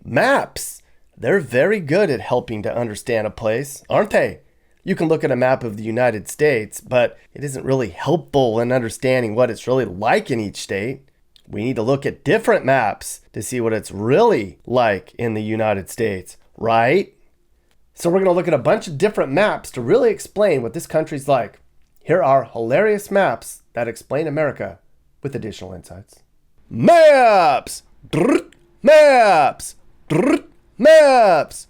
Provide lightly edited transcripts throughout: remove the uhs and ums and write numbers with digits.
Maps! They're very good at helping to understand a place, aren't they? You can look at a map of the United States, but it isn't really helpful in understanding what it's really like in each state. We need to look at different maps to see what it's really like in the United States, right? So we're going to look at a bunch of different maps to really explain what this country's like. Here are hilarious maps that explain America with additional insights. Maps! Maps! Maps!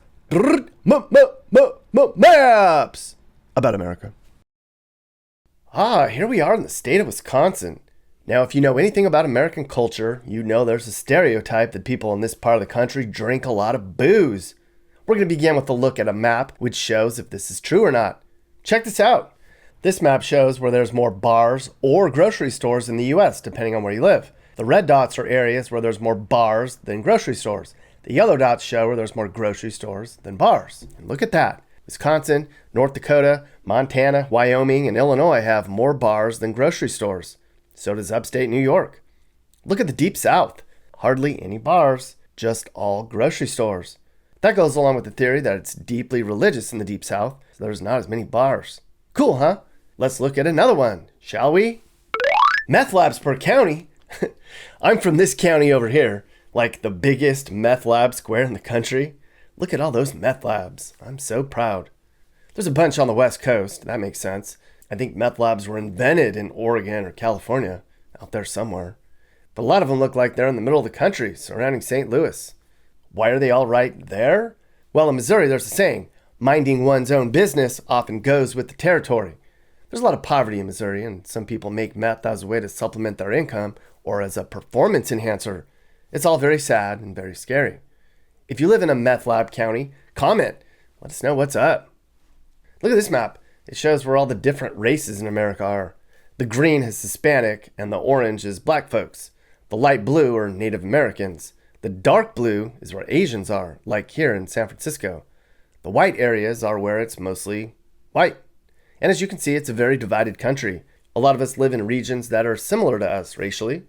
Maps! About America. Here we are in the state of Wisconsin. Now, if you know anything about American culture, you know there's a stereotype that people in this part of the country drink a lot of booze. We're going to begin with a look at a map which shows if this is true or not. Check this out. This map shows where there's more bars or grocery stores in the U.S., depending on where you live. The red dots are areas where there's more bars than grocery stores. The yellow dots show where there's more grocery stores than bars. And look at that. Wisconsin, North Dakota, Montana, Wyoming, and Illinois have more bars than grocery stores. So does upstate New York. Look at the Deep South. Hardly any bars, just all grocery stores. That goes along with the theory that it's deeply religious in the Deep South, so there's not as many bars. Cool, huh? Let's look at another one, shall we? Meth labs per county. I'm from this county over here, like the biggest meth lab square in the country. Look at all those meth labs. I'm so proud. There's a bunch on the West Coast. That makes sense. I think meth labs were invented in Oregon or California, out there somewhere. But a lot of them look like they're in the middle of the country, surrounding St. Louis. Why are they all right there? Well, in Missouri, there's a saying, minding one's own business often goes with the territory. There's a lot of poverty in Missouri, and some people make meth as a way to supplement their income or as a performance enhancer. It's all very sad and very scary. If you live in a meth lab county, comment. Let us know what's up. Look at this map. It shows where all the different races in America are. The green is Hispanic and the orange is black folks. The light blue are Native Americans. The dark blue is where Asians are, like here in San Francisco. The white areas are where it's mostly white. And as you can see, it's a very divided country. A lot of us live in regions that are similar to us racially.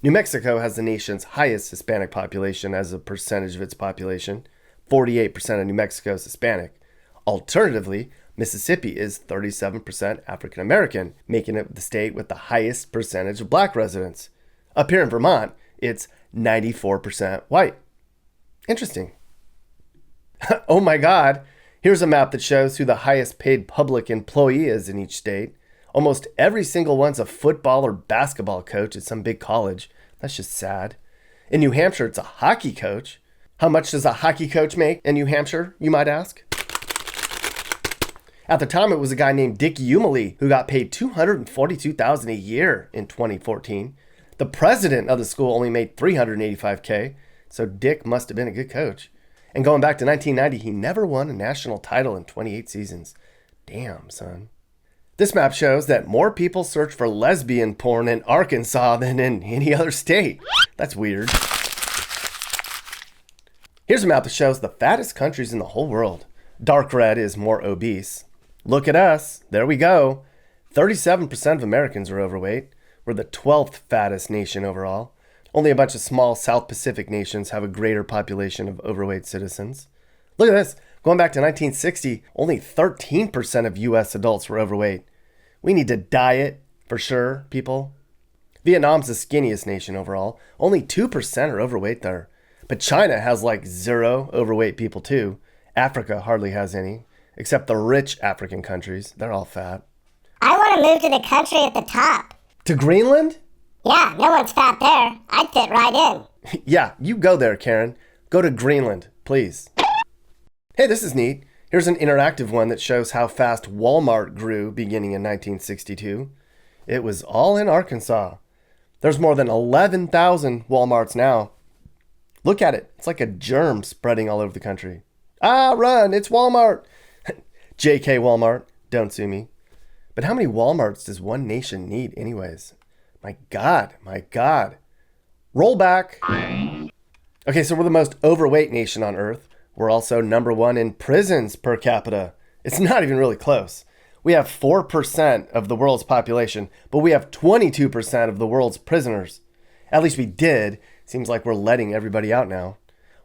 New Mexico has the nation's highest Hispanic population as a percentage of its population. 48% of New Mexico is Hispanic. Alternatively, Mississippi is 37% African American, making it the state with the highest percentage of black residents. Up here in Vermont, it's 94% white. Interesting. Oh my God. Here's a map that shows who the highest paid public employee is in each state. Almost every single one's a football or basketball coach at some big college. That's just sad. In New Hampshire, it's a hockey coach. How much does a hockey coach make in New Hampshire, you might ask? At the time, it was a guy named Dick Umily who got paid $242,000 a year in 2014. The president of the school only made $385K, so Dick must have been a good coach. And going back to 1990, he never won a national title in 28 seasons. Damn, son. This map shows that more people search for lesbian porn in Arkansas than in any other state. That's weird. Here's a map that shows the fattest countries in the whole world. Dark red is more obese. Look at us. There we go. 37% of Americans are overweight. We're the 12th fattest nation overall. Only a bunch of small South Pacific nations have a greater population of overweight citizens. Look at this. Going back to 1960, only 13% of U.S. adults were overweight. We need to diet, for sure, people. Vietnam's the skinniest nation overall. Only 2% are overweight there. But China has like 0 overweight people too. Africa hardly has any, except the rich African countries. They're all fat. I want to move to the country at the top. To Greenland? Yeah, no one's fat there. I'd fit right in. Yeah, you go there, Karen. Go to Greenland, please. Hey, this is neat. Here's an interactive one that shows how fast Walmart grew beginning in 1962. It was all in Arkansas. There's more than 11,000 Walmarts now. Look at it. It's like a germ spreading all over the country. Run, it's Walmart. JK Walmart, don't sue me. But how many Walmarts does one nation need anyways? My God. Roll back. Okay, so we're the most overweight nation on Earth. We're also number 1 in prisons per capita. It's not even really close. We have 4% of the world's population, but we have 22% of the world's prisoners. At least we did. Seems like we're letting everybody out now.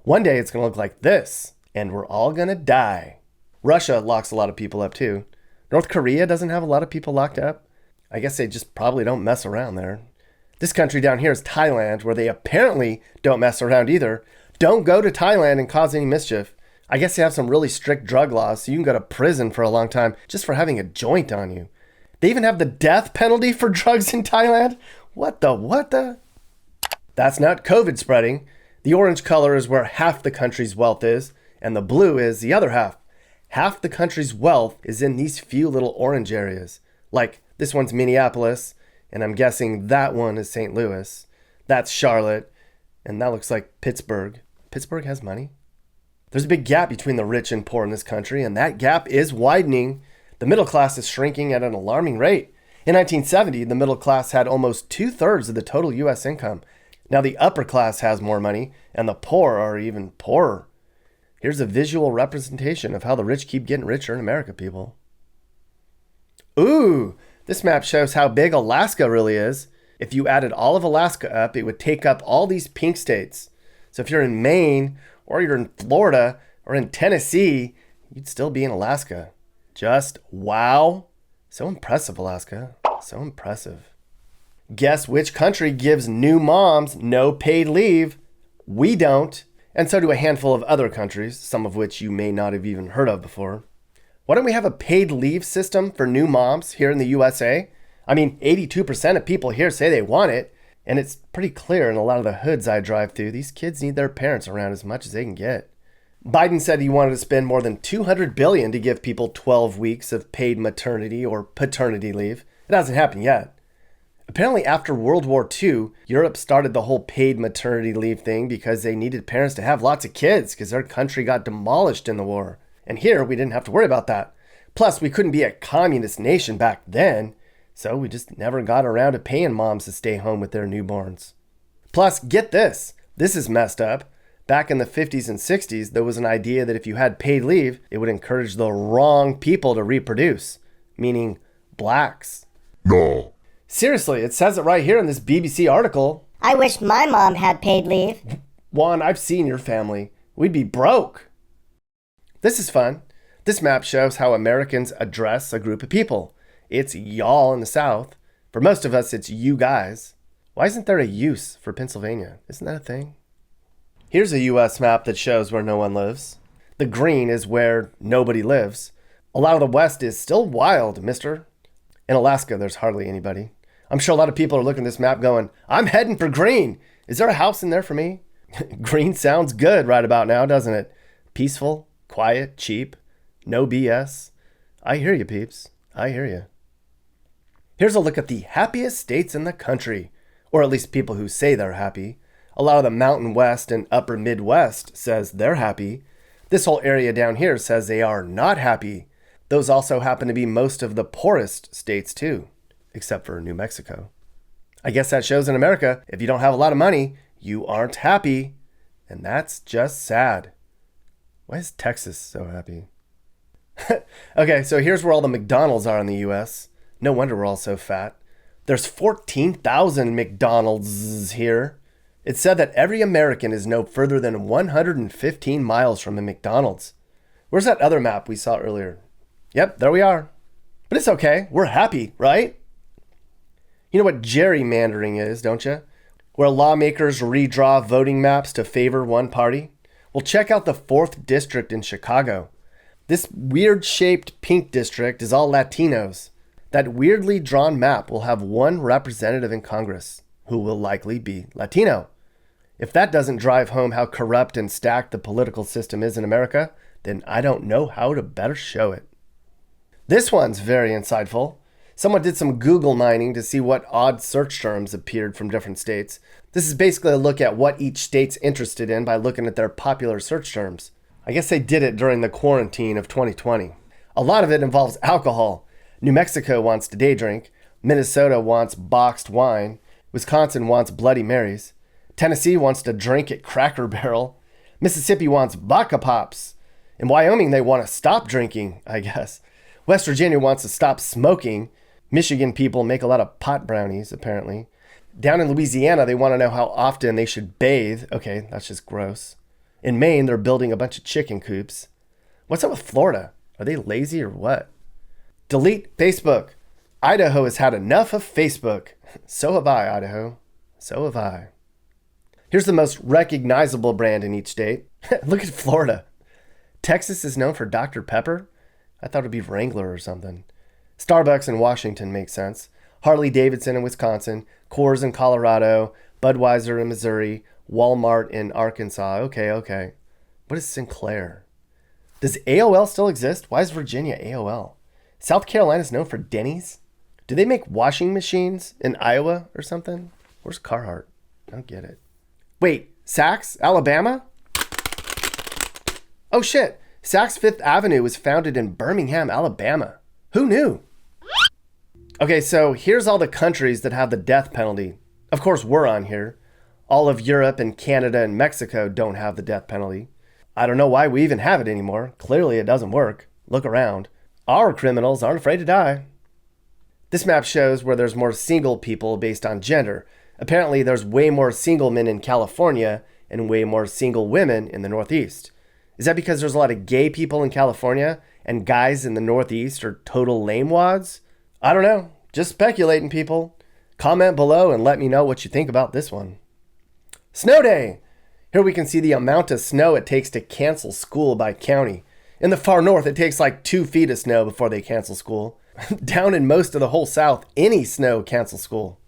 One day it's going to look like this, and we're all going to die. Russia locks a lot of people up too. North Korea doesn't have a lot of people locked up. I guess they just probably don't mess around there. This country down here is Thailand, where they apparently don't mess around either. Don't go to Thailand and cause any mischief. I guess they have some really strict drug laws, so you can go to prison for a long time just for having a joint on you. They even have the death penalty for drugs in Thailand? What the? That's not COVID spreading. The orange color is where half the country's wealth is, and the blue is the other half. Half the country's wealth is in these few little orange areas. Like, this one's Minneapolis, and I'm guessing that one is St. Louis. That's Charlotte, and that looks like Pittsburgh. Pittsburgh has money? There's a big gap between the rich and poor in this country, and that gap is widening. The middle class is shrinking at an alarming rate. In 1970, the middle class had almost 2/3 of the total U.S. income. Now the upper class has more money, and the poor are even poorer. Here's a visual representation of how the rich keep getting richer in America, people. Ooh, this map shows how big Alaska really is. If you added all of Alaska up, it would take up all these pink states. So if you're in Maine, or you're in Florida, or in Tennessee, you'd still be in Alaska. Just wow. So impressive, Alaska. So impressive. Guess which country gives new moms no paid leave? We don't. And so do a handful of other countries, some of which you may not have even heard of before. Why don't we have a paid leave system for new moms here in the USA? I mean, 82% of people here say they want it. And it's pretty clear in a lot of the hoods I drive through, these kids need their parents around as much as they can get. Biden said he wanted to spend more than $200 billion to give people 12 weeks of paid maternity or paternity leave. It hasn't happened yet. Apparently after World War II, Europe started the whole paid maternity leave thing because they needed parents to have lots of kids because their country got demolished in the war. And here we didn't have to worry about that. Plus, we couldn't be a communist nation back then. So we just never got around to paying moms to stay home with their newborns. Plus, get this. This is messed up. Back in the 50s and 60s, there was an idea that if you had paid leave, it would encourage the wrong people to reproduce, meaning blacks. No. Seriously, it says it right here in this BBC article. I wish my mom had paid leave. Juan, I've seen your family. We'd be broke. This is fun. This map shows how Americans address a group of people. It's y'all in the South. For most of us, it's you guys. Why isn't there a use for Pennsylvania? Isn't that a thing? Here's a U.S. map that shows where no one lives. The green is where nobody lives. A lot of the West is still wild, mister. In Alaska, there's hardly anybody. I'm sure a lot of people are looking at this map going, I'm heading for green. Is there a house in there for me? Green sounds good right about now, doesn't it? Peaceful, quiet, cheap, no BS. I hear you, peeps. I hear you. Here's a look at the happiest states in the country, or at least people who say they're happy. A lot of the Mountain West and Upper Midwest says they're happy. This whole area down here says they are not happy. Those also happen to be most of the poorest states too, except for New Mexico. I guess that shows in America, if you don't have a lot of money, you aren't happy. And that's just sad. Why is Texas so happy? Okay, so here's where all the McDonald's are in the US. No wonder we're all so fat. There's 14,000 McDonald's here. It's said that every American is no further than 115 miles from a McDonald's. Where's that other map we saw earlier? Yep, there we are. But it's okay. We're happy, right? You know what gerrymandering is, don't you? Where lawmakers redraw voting maps to favor one party. Well, check out the 4th district in Chicago. This weird-shaped pink district is all Latinos. That weirdly drawn map will have one representative in Congress, who will likely be Latino. If that doesn't drive home how corrupt and stacked the political system is in America, then I don't know how to better show it. This one's very insightful. Someone did some Google mining to see what odd search terms appeared from different states. This is basically a look at what each state's interested in by looking at their popular search terms. I guess they did it during the quarantine of 2020. A lot of it involves alcohol. New Mexico wants to day drink. Minnesota wants boxed wine. Wisconsin wants Bloody Marys. Tennessee wants to drink at Cracker Barrel. Mississippi wants vodka pops. In Wyoming, they want to stop drinking, I guess. West Virginia wants to stop smoking. Michigan people make a lot of pot brownies, apparently. Down in Louisiana, they want to know how often they should bathe. Okay, that's just gross. In Maine, they're building a bunch of chicken coops. What's up with Florida? Are they lazy or what? Delete Facebook. Idaho has had enough of Facebook. So have I, Idaho. So have I. Here's the most recognizable brand in each state. Look at Florida. Texas is known for Dr. Pepper. I thought it'd be Wrangler or something. Starbucks in Washington makes sense. Harley-Davidson in Wisconsin. Coors in Colorado. Budweiser in Missouri. Walmart in Arkansas. Okay. What is Sinclair? Does AOL still exist? Why is Virginia AOL? South Carolina is known for Denny's. Do they make washing machines in Iowa or something? Where's Carhartt? I don't get it. Wait, Saks, Alabama? Oh shit, Saks Fifth Avenue was founded in Birmingham, Alabama. Who knew? Okay, so here's all the countries that have the death penalty. Of course, we're on here. All of Europe and Canada and Mexico don't have the death penalty. I don't know why we even have it anymore. Clearly it doesn't work. Look around. Our criminals aren't afraid to die. This map shows where there's more single people based on gender. Apparently there's way more single men in California and way more single women in the Northeast. Is that because there's a lot of gay people in California and guys in the Northeast are total lamewads? I don't know. Just speculating, people. Comment below and let me know what you think about this one. Snow day! Here we can see the amount of snow it takes to cancel school by county. In the far north, it takes like 2 feet of snow before they cancel school. Down in most of the whole South, any snow cancels school.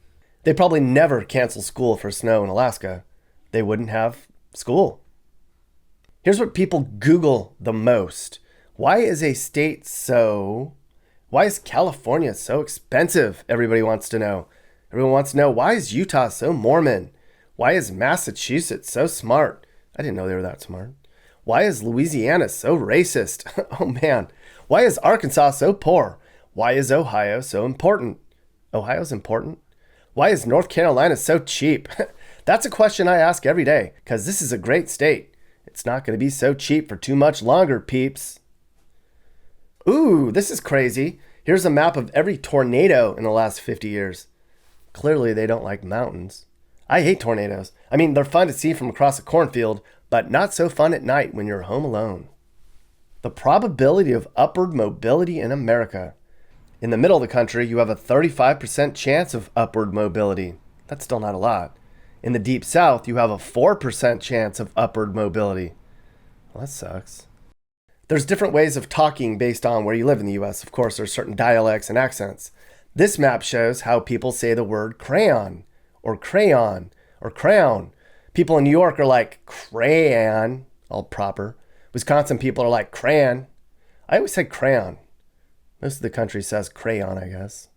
They probably never cancel school for snow in Alaska. They wouldn't have school. Here's what people Google the most. Why is California so expensive? Everybody wants to know. Everyone wants to know, why is Utah so Mormon? Why is Massachusetts so smart? I didn't know they were that smart. Why is Louisiana so racist? Oh man. Why is Arkansas so poor? Why is Ohio so important? Ohio's important? Why is North Carolina so cheap? That's a question I ask every day, because this is a great state. It's not going to be so cheap for too much longer, peeps. Ooh, this is crazy. Here's a map of every tornado in the last 50 years. Clearly, they don't like mountains. I hate tornadoes. I mean, they're fun to see from across a cornfield, but not so fun at night when you're home alone. The probability of upward mobility in America. In the middle of the country, you have a 35% chance of upward mobility. That's still not a lot. In the deep south, you have a 4% chance of upward mobility. Well, that sucks. There's different ways of talking based on where you live in the US. Of course, there's certain dialects and accents. This map shows how people say the word crayon, or crayon, or crayon. People in New York are like crayon, all proper. Wisconsin people are like crayon. I always say crayon. Most of the country says crayon, I guess.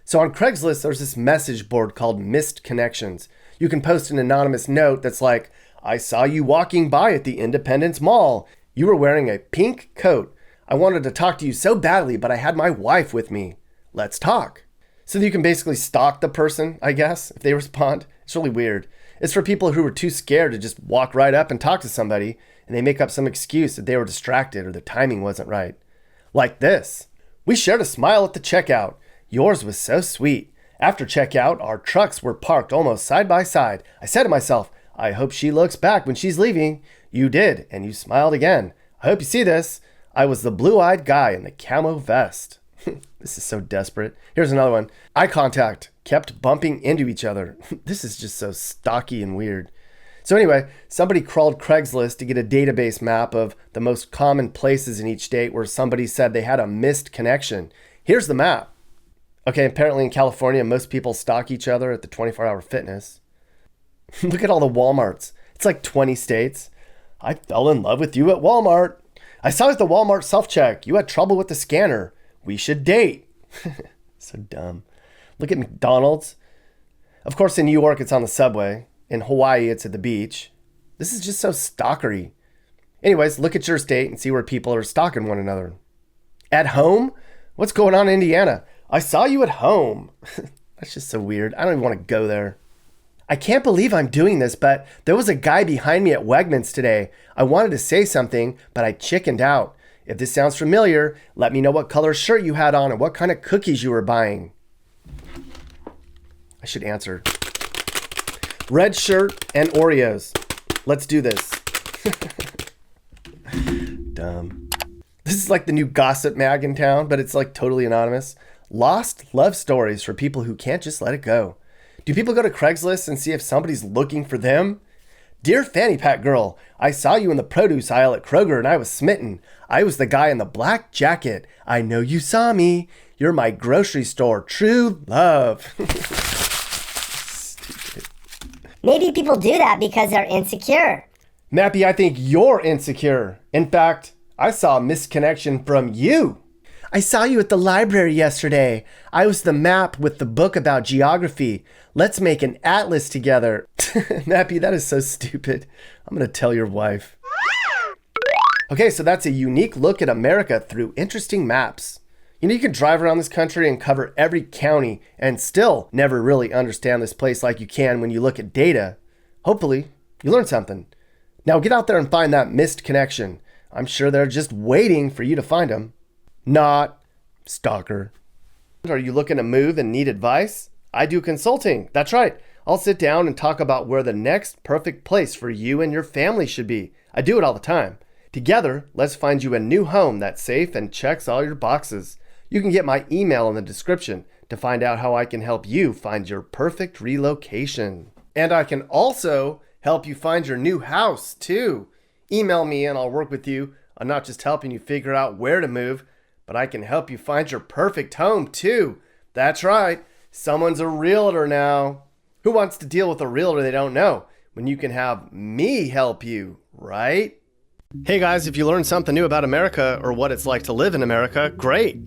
So on Craigslist, there's this message board called Missed Connections. You can post an anonymous note that's like, I saw you walking by at the Independence Mall. You were wearing a pink coat. I wanted to talk to you so badly, but I had my wife with me. Let's talk. So you can basically stalk the person, I guess, if they respond. It's really weird. It's for people who were too scared to just walk right up and talk to somebody, and they make up some excuse that they were distracted or the timing wasn't right. Like this. We shared a smile at the checkout. Yours was so sweet. After checkout, our trucks were parked almost side by side. I said to myself, I hope she looks back when she's leaving. You did, and you smiled again. I hope you see this. I was the blue-eyed guy in the camo vest. This is so desperate. Here's another one. Eye contact. Kept bumping into each other. This is just so stocky and weird. So anyway, somebody crawled Craigslist to get a database map of the most common places in each state where somebody said they had a missed connection. Here's the map. Okay, apparently in California, most people stalk each other at the 24-hour fitness. Look at all the Walmarts. It's like 20 states. I fell in love with you at Walmart. I saw you at the Walmart self-check. You had trouble with the scanner. We should date. So dumb. Look at McDonald's. Of course, in New York, it's on the subway. In Hawaii, it's at the beach. This is just so stalkery. Anyways, look at your state and see where people are stalking one another. At home? What's going on in Indiana? I saw you at home. That's just so weird. I don't even want to go there. I can't believe I'm doing this, but there was a guy behind me at Wegmans today. I wanted to say something, but I chickened out. If this sounds familiar, let me know what color shirt you had on and what kind of cookies you were buying. I should answer. Red shirt and Oreos. Let's do this. dumb. This is like the new gossip mag in town, but it's like totally anonymous. Lost love stories for people who can't just let it go. Do people go to Craigslist and see if somebody's looking for them? Dear Fanny Pack Girl, I saw you in the produce aisle at Kroger and I was smitten. I was the guy in the black jacket. I know you saw me. You're my grocery store true love. Stupid. Maybe people do that because they're insecure. Nappy, I think you're insecure. In fact, I saw a misconnection from you. I saw you at the library yesterday. I was the map with the book about geography. Let's make an atlas together. Nappy, that is so stupid. I'm going to tell your wife. Okay, so that's a unique look at America through interesting maps. You know, you can drive around this country and cover every county and still never really understand this place like you can when you look at data. Hopefully, you learned something. Now get out there and find that missed connection. I'm sure they're just waiting for you to find them. Not stalker. Are you looking to move and need advice? I do consulting. That's right. I'll sit down and talk about where the next perfect place for you and your family should be. I do it all the time. Together, let's find you a new home that's safe and checks all your boxes. You can get my email in the description to find out how I can help you find your perfect relocation. And I can also help you find your new house too. Email me and I'll work with you. I'm not just helping you figure out where to move, but I can help you find your perfect home too. That's right. Someone's a realtor now. Who wants to deal with a realtor they don't know when you can have me help you, right? Hey guys, if you learned something new about America or what it's like to live in America, great.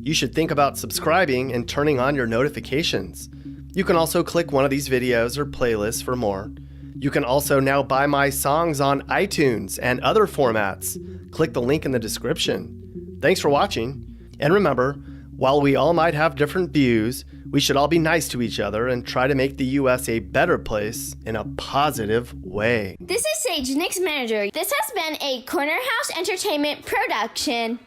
You should think about subscribing and turning on your notifications. You can also click one of these videos or playlists for more. You can also now buy my songs on iTunes and other formats. Click the link in the description. Thanks for watching. And remember, while we all might have different views, we should all be nice to each other and try to make the US a better place in a positive way. This is Sage, Nick's manager. This has been a Corner House Entertainment production.